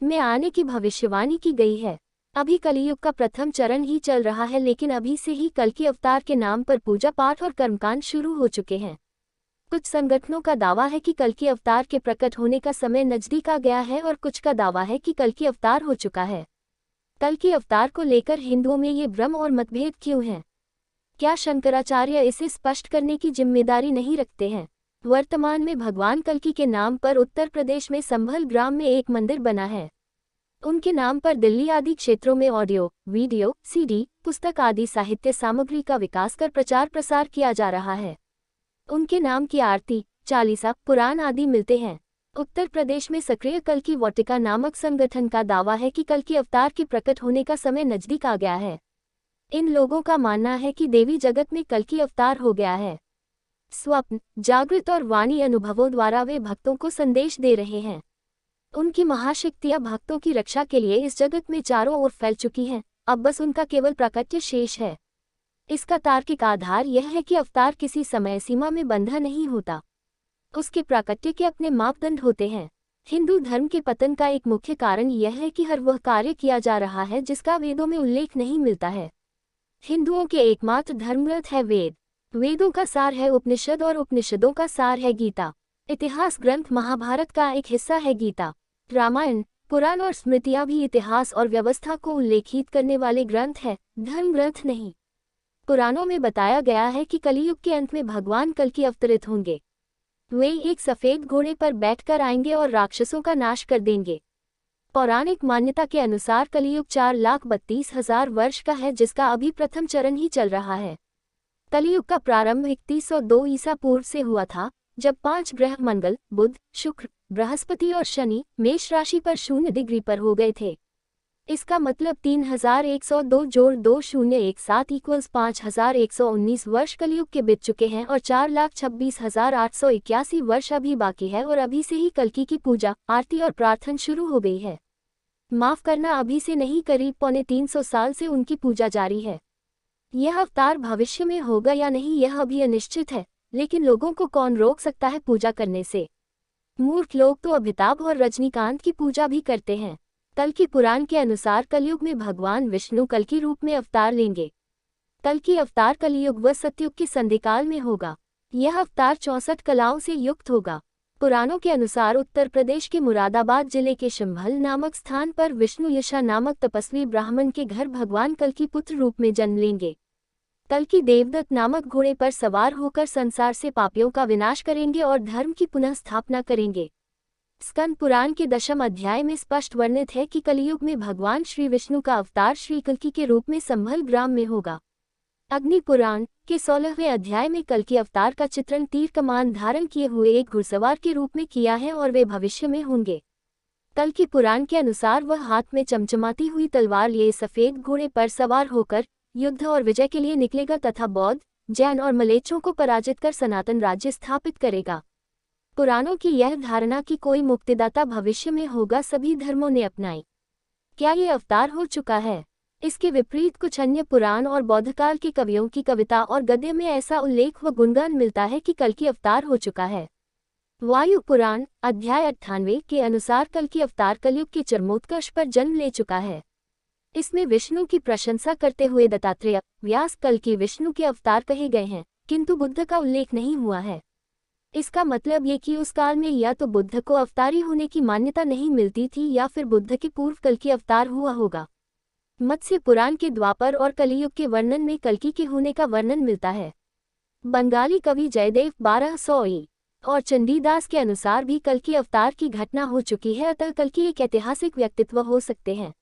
में आने की भविष्यवाणी की गई है। अभी कलियुग का प्रथम चरण ही चल रहा है, लेकिन अभी से ही कल्कि अवतार के नाम पर पूजा पाठ और कर्मकांड शुरू हो चुके हैं। कुछ संगठनों का दावा है कि कल्कि अवतार के प्रकट होने का समय नजदीक आ गया है और कुछ का दावा है कि कल्कि अवतार हो चुका है। कल्कि अवतार को लेकर हिंदुओं में ये भ्रम और मतभेद क्यों हैं? क्या शंकराचार्य इसे स्पष्ट करने की जिम्मेदारी नहीं रखते हैं? वर्तमान में भगवान कल्कि के नाम पर उत्तर प्रदेश में संभल ग्राम में एक मंदिर बना है। उनके नाम पर दिल्ली आदि क्षेत्रों में ऑडियो, वीडियो, सीडी, पुस्तक आदि साहित्य सामग्री का विकास कर प्रचार प्रसार किया जा रहा है। उनके नाम की आरती, चालीसा, पुराण आदि मिलते हैं। उत्तर प्रदेश में सक्रिय कल्कि वाटिका नामक संगठन का दावा है कि कल्कि अवतार के प्रकट होने का समय नजदीक आ गया है। इन लोगों का मानना है कि देवी जगत में कल्कि अवतार हो गया है। स्वप्न, जागृत और वाणी अनुभवों द्वारा वे भक्तों को संदेश दे रहे हैं। उनकी महाशक्तियां भक्तों की रक्षा के लिए इस जगत में चारों ओर फैल चुकी हैं, अब बस उनका केवल प्राकट्य शेष है। इसका तार्किक आधार यह है कि अवतार किसी समय सीमा में बंधा नहीं होता। उसके प्राकट्य के अपने मापदंड होते हैं। हिंदू धर्म के पतन का एक मुख्य कारण यह है कि हर वह कार्य किया जा रहा है जिसका वेदों में उल्लेख नहीं मिलता है। हिंदुओं के एकमात्र धर्मग्रंथ है वेद। वेदों का सार है उपनिषद और उपनिषदों का सार है गीता। इतिहास ग्रंथ महाभारत का एक हिस्सा है गीता। रामायण, पुराण और स्मृतियां भी इतिहास और व्यवस्था को उल्लेखित करने वाले ग्रंथ है, धर्म ग्रंथ नहीं। पुराणों में बताया गया है कि कलियुग के अंत में भगवान कल्कि अवतरित होंगे। वे एक सफेद घोड़े पर बैठकर आएंगे और राक्षसों का नाश कर देंगे। पौराणिक मान्यता के अनुसार कलियुग 4,32,000 वर्ष का है, जिसका अभी प्रथम चरण ही चल रहा है। कलियुग का प्रारंभ 3102 ईसा पूर्व से हुआ था, जब 5 ग्रह मंगल, बुध, शुक्र, बृहस्पति और शनि मेष राशि पर 0 डिग्री पर हो गए थे। इसका मतलब 3102 जोड़ 2017 = 5119 वर्ष कलियुग के बीत चुके हैं और 4,26,881 वर्ष अभी बाकी है और अभी से ही कल्कि की पूजा, आरती और प्रार्थना शुरू हो गई है। माफ करना, अभी से नहीं, करीब 350 साल से उनकी पूजा जारी है। यह अवतार भविष्य में होगा या नहीं यह अभी अनिश्चित है, लेकिन लोगों को कौन रोक सकता है पूजा करने से? मूर्ख लोग तो अमिताभ और रजनीकांत की पूजा भी करते हैं। कल्कि पुराण के अनुसार कलयुग में भगवान विष्णु कल्कि रूप में अवतार लेंगे। कल्कि अवतार कलियुग व सतयुग के संधिकाल में होगा। यह अवतार 64 कलाओं से युक्त होगा। पुराणों के अनुसार उत्तर प्रदेश के मुरादाबाद जिले के शंभल नामक स्थान पर विष्णु यशा नामक तपस्वी ब्राह्मण के घर भगवान कल्कि पुत्र रूप में जन्म लेंगे। कल्कि देवदत्त नामक घोड़े पर सवार होकर संसार से पापियों का विनाश करेंगे और धर्म की पुनः स्थापना करेंगे। स्कंद पुराण के 10वें अध्याय में स्पष्ट वर्णित है कि कलियुग में भगवान श्री विष्णु का अवतार श्री कल्कि के रूप में संभल ग्राम में होगा। अग्नि पुराण के 16वें अध्याय में कल्कि अवतार का चित्रण तीर कमान धारण किए हुए एक घुड़सवार के रूप में किया है और वे भविष्य में होंगे। कल्कि पुराण के अनुसार वह हाथ में चमचमाती हुई तलवार लिए सफेद घोड़े पर सवार होकर युद्ध और विजय के लिए निकलेगा तथा बौद्ध, जैन और मलेच्छों को पराजित कर सनातन राज्य स्थापित करेगा। पुराणों की यह धारणा कि कोई मुक्तिदाता भविष्य में होगा सभी धर्मों ने अपनाई। क्या ये अवतार हो चुका है? इसके विपरीत कुछ अन्य पुराण और बौद्धकाल के कवियों की कविता और गद्य में ऐसा उल्लेख व गुणगान मिलता है कि कल्कि अवतार हो चुका है। वायु पुराण अध्याय 98 के अनुसार कल्कि अवतार कलयुग के चरमोत्कर्ष पर जन्म ले चुका है। इसमें विष्णु की प्रशंसा करते हुए दत्तात्रेय, व्यास कल्कि विष्णु के अवतार कहे गए हैं, किंतु बुद्ध का उल्लेख नहीं हुआ है। इसका मतलब ये कि उस काल में या तो बुद्ध को अवतारी होने की मान्यता नहीं मिलती थी या फिर बुद्ध के पूर्व कल्कि अवतार हुआ होगा। मत्स्य पुराण के द्वापर और कलियुग के वर्णन में कल्कि के होने का वर्णन मिलता है। बंगाली कवि जयदेव 1200 ई और चंडीदास के अनुसार भी कल्कि अवतार की घटना हो चुकी है, अतः कल्कि एक ऐतिहासिक व्यक्तित्व हो सकते हैं।